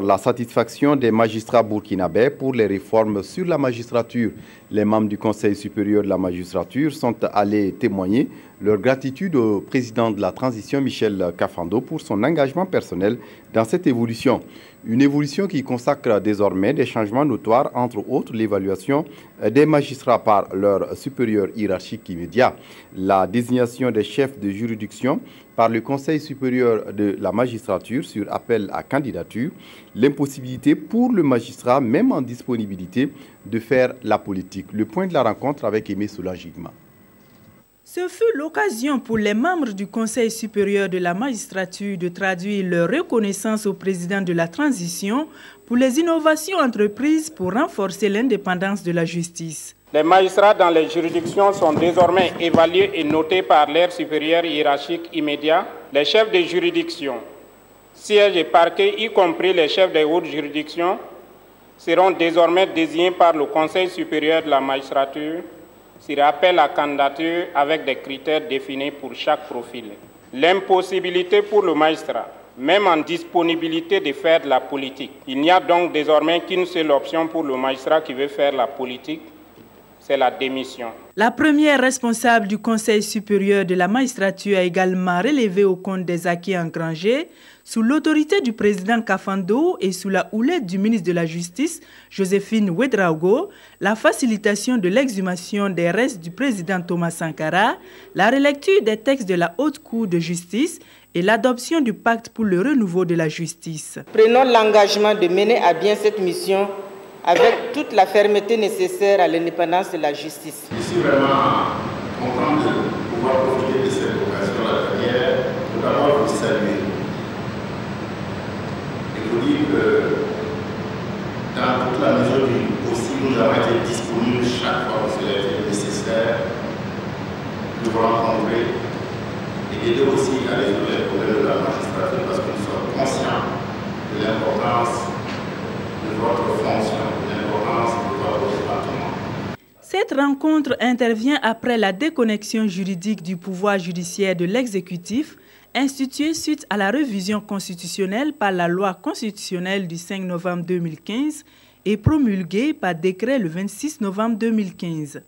La satisfaction des magistrats burkinabés pour les réformes sur la magistrature. Les membres du Conseil supérieur de la magistrature sont allés témoigner leur gratitude au président de la transition, Michel Kafando, pour son engagement personnel dans cette évolution. Une évolution qui consacre désormais des changements notoires, entre autres l'évaluation des magistrats par leur supérieur hiérarchique immédiat, la désignation des chefs de juridiction par le Conseil supérieur de la magistrature sur appel à candidature, l'impossibilité pour le magistrat, même en disponibilité, de faire la politique. Le point de la rencontre avec Aimé Soulagigma. Ce fut l'occasion pour les membres du Conseil supérieur de la magistrature de traduire leur reconnaissance au président de la transition pour les innovations entreprises pour renforcer l'indépendance de la justice. Les magistrats dans les juridictions sont désormais évalués et notés par leur supérieur hiérarchique immédiat. Les chefs de juridiction, sièges et parquets, y compris les chefs des hautes juridictions, seront désormais désignés par le Conseil supérieur de la magistrature sur appel à candidature avec des critères définis pour chaque profil. L'impossibilité pour le magistrat, même en disponibilité de faire de la politique. Il n'y a donc désormais qu'une seule option pour le magistrat qui veut faire la politique, c'est la démission. La première responsable du Conseil supérieur de la magistrature a également relevé au compte des acquis engrangés sous l'autorité du président Kafando et sous la houlette du ministre de la Justice, Joséphine Ouédraogo, la facilitation de l'exhumation des restes du président Thomas Sankara, la relecture des textes de la Haute Cour de justice et l'adoption du pacte pour le renouveau de la justice. Prenons l'engagement de mener à bien cette mission avec toute la fermeté nécessaire à l'indépendance de la justice. Je suis vraiment content de pouvoir profiter de cette occasion la dernière pour d'abord vous saluer et vous dire que dans toute la mesure du possible, nous avons été disponibles chaque fois où cela était nécessaire de vous rencontrer et d'aider aussi à résoudre les problèmes de la magistrature parce que nous sommes conscients de l'importance de votre fonction. Cette rencontre intervient après la déconnexion juridique du pouvoir judiciaire de l'exécutif, instituée suite à la révision constitutionnelle par la loi constitutionnelle du 5 novembre 2015 et promulguée par décret le 26 novembre 2015.